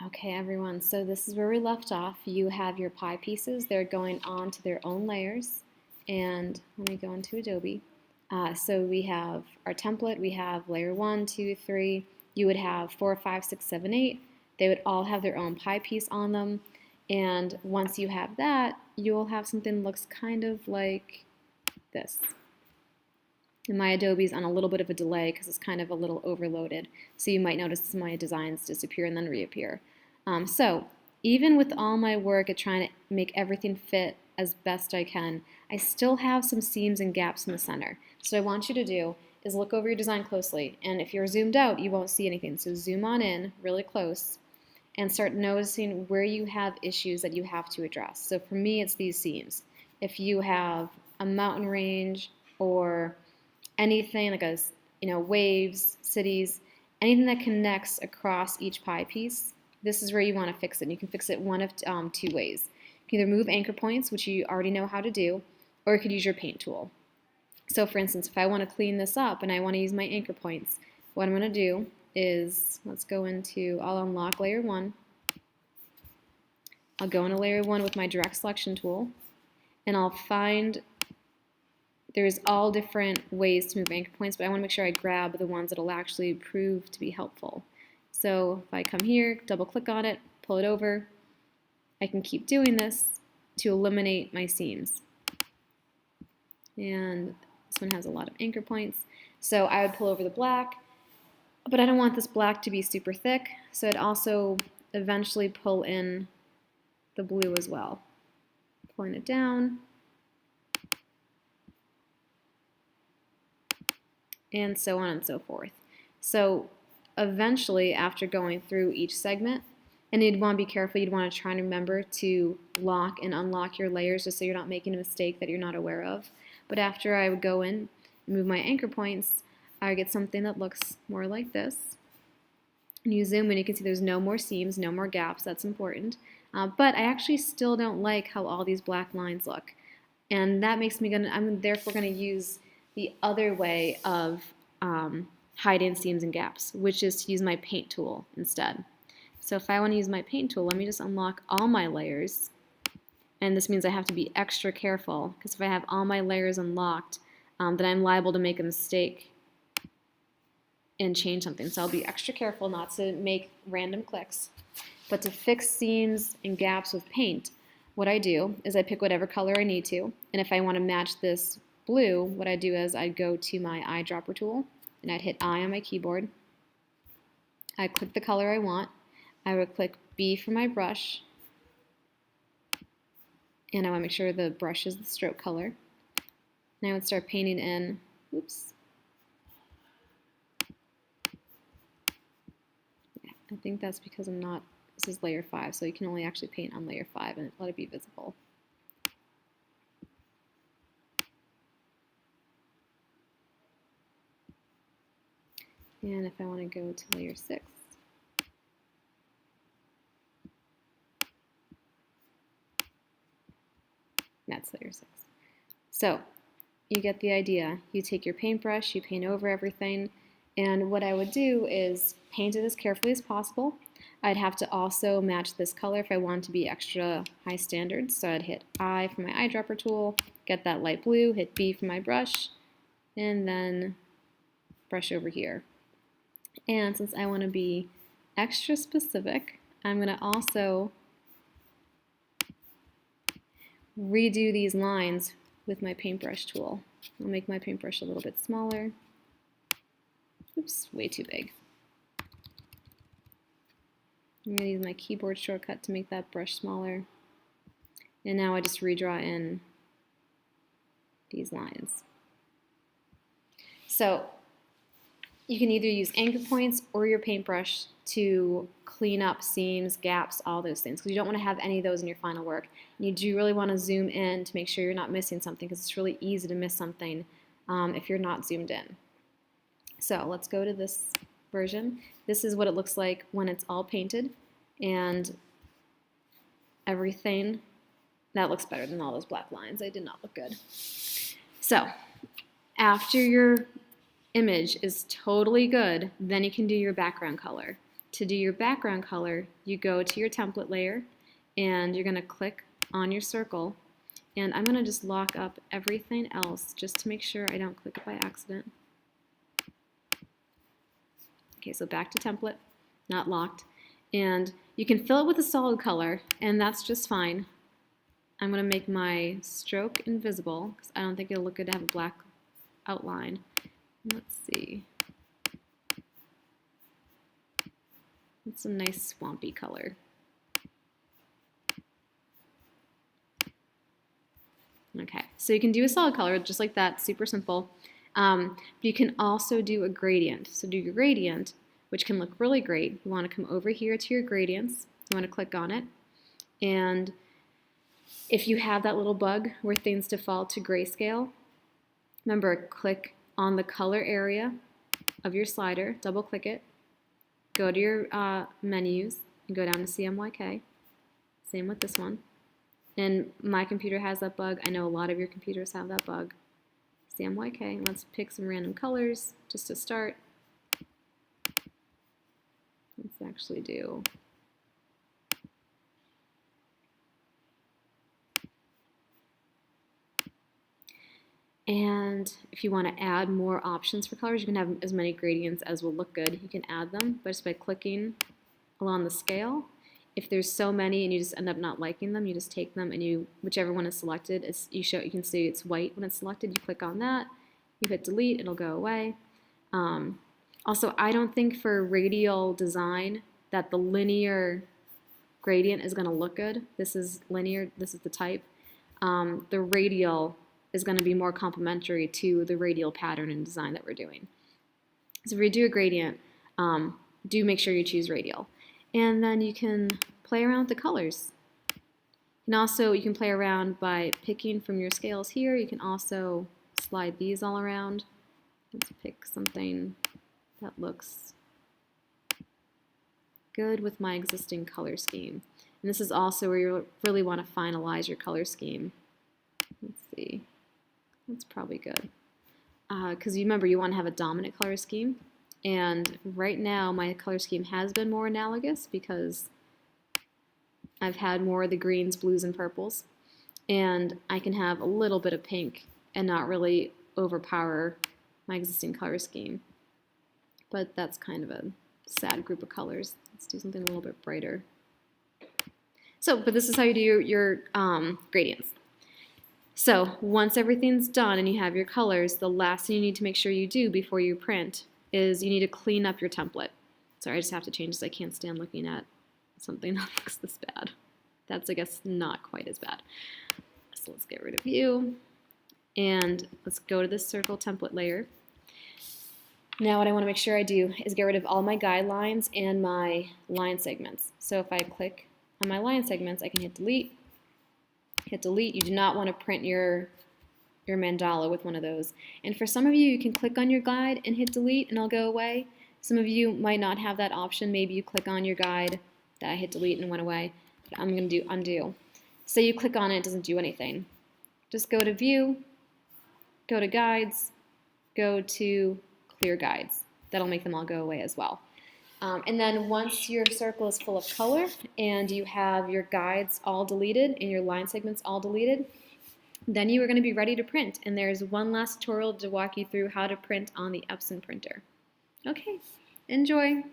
Okay, everyone, so this is where we left off. You have your pie pieces. They're going on to their own layers. And let me go into Adobe. So we have our template. We have layer 1, 2, 3. You would have 4, 5, 6, 7, 8. They would all have their own pie piece on them. And once you have that, you'll have something that looks kind of like this. And my Adobe's on a little bit of a delay because it's kind of a little overloaded. So you might notice my designs disappear and then reappear. So even with all my work at trying to make everything fit as best I can, I still have some seams and gaps in the center. So what I want you to do is look over your design closely. And if you're zoomed out, you won't see anything. So zoom on in really close and start noticing where you have issues that you have to address. So for me, it's these seams. If you have a mountain range or anything like waves, cities, anything that connects across each pie piece, this is where you want to fix it. And you can fix it one of two ways. You can either move anchor points, which you already know how to do, or you could use your paint tool. So for instance, if I want to clean this up and I want to use my anchor points, what I'm going to do is, I'll unlock layer 1. I'll go into layer 1 with my direct selection tool, and I'll find there's all different ways to move anchor points, but I want to make sure I grab the ones that will actually prove to be helpful. So if I come here, double click on it, pull it over, I can keep doing this to eliminate my seams. And this one has a lot of anchor points. So I would pull over the black, but I don't want this black to be super thick, so I'd also eventually pull in the blue as well. Pulling it down. And so on and so forth. So eventually, after going through each segment, and you'd want to be careful, you'd want to try and remember to lock and unlock your layers just so you're not making a mistake that you're not aware of. But after I would go in and move my anchor points, I get something that looks more like this. And you zoom in, you can see there's no more seams, no more gaps, that's important. But I actually still don't like how all these black lines look. And that makes me I'm therefore going to use the other way of hiding seams and gaps, which is to use my paint tool instead. So if I want to use my paint tool, let me just unlock all my layers. And this means I have to be extra careful, because if I have all my layers unlocked, then I'm liable to make a mistake and change something. So I'll be extra careful not to make random clicks. But to fix seams and gaps with paint, what I do is I pick whatever color I need to, and if I want to match this blue, what I do is I'd go to my eyedropper tool and I'd hit I on my keyboard. I'd click the color I want. I would click B for my brush, and I want to make sure the brush is the stroke color. And I would start painting in, oops. Yeah, I think that's because this is layer 5, so you can only actually paint on layer 5 and let it be visible. And if I want to go to layer 6, that's layer 6. So you get the idea. You take your paintbrush, you paint over everything, and what I would do is paint it as carefully as possible. I'd have to also match this color if I wanted to be extra high standards. So I'd hit I for my eyedropper tool, get that light blue, hit B for my brush, and then brush over here. And since I want to be extra specific, I'm going to also redo these lines with my paintbrush tool. I'll make my paintbrush a little bit smaller. Oops, way too big. I'm going to use my keyboard shortcut to make that brush smaller. And now I just redraw in these lines. So you can either use anchor points or your paintbrush to clean up seams, gaps, all those things, because you don't want to have any of those in your final work. And you do really want to zoom in to make sure you're not missing something, because it's really easy to miss something if you're not zoomed in. So let's go to this version. This is what it looks like when it's all painted, and everything. That looks better than all those black lines. They did not look good. So after your image is totally good, then you can do your background color. To do your background color, you go to your template layer and you're going to click on your circle, and I'm going to just lock up everything else just to make sure I don't click it by accident. Okay, so back to template, not locked. And you can fill it with a solid color, and that's just fine. I'm going to make my stroke invisible because I don't think it'll look good to have a black outline. Let's see. It's a nice swampy color. Okay, so you can do a solid color just like that, super simple. But you can also do a gradient. So do your gradient, which can look really great. You want to come over here to your gradients. You want to click on it. And if you have that little bug where things default to grayscale, remember, click on the color area of your slider, double click it, go to your menus, and go down to CMYK. Same with this one. And my computer has that bug. I know a lot of your computers have that bug. CMYK. Let's pick some random colors just to start. Let's actually do and if you want to add more options for colors, you can have as many gradients as will look good. You can add them just by clicking along the scale. If there's so many and you just end up not liking them, you just take them and you, whichever one is selected, you can see it's white when it's selected. You click on that, you hit delete, it'll go away. Also, I don't think for radial design that the linear gradient is going to look good. This is linear, this is the type. The radial is going to be more complementary to the radial pattern and design that we're doing. So if you do a gradient, do make sure you choose radial. And then you can play around with the colors. And also you can play around by picking from your scales here. You can also slide these all around. Let's pick something that looks good with my existing color scheme. And this is also where you really want to finalize your color scheme. Let's see. That's probably good. Because you remember, you want to have a dominant color scheme. And right now, my color scheme has been more analogous because I've had more of the greens, blues, and purples. And I can have a little bit of pink and not really overpower my existing color scheme. But that's kind of a sad group of colors. Let's do something a little bit brighter. But this is how you do your gradients. So once everything's done and you have your colors, the last thing you need to make sure you do before you print is you need to clean up your template. Sorry, I just have to change this. I can't stand looking at something that looks this bad. That's, I guess, not quite as bad. So let's get rid of view. And let's go to this circle template layer. Now what I want to make sure I do is get rid of all my guidelines and my line segments. So if I click on my line segments, I can hit delete. Hit delete. You do not want to print your mandala with one of those. And for some of you, you can click on your guide and hit delete and it'll go away. Some of you might not have that option. Maybe you click on your guide, that hit delete and went away. But I'm going to do undo. So you click on it, it doesn't do anything. Just go to view, go to guides, go to clear guides. That'll make them all go away as well. And then once your circle is full of color and you have your guides all deleted and your line segments all deleted, then you are going to be ready to print. And there's one last tutorial to walk you through how to print on the Epson printer. Okay, enjoy.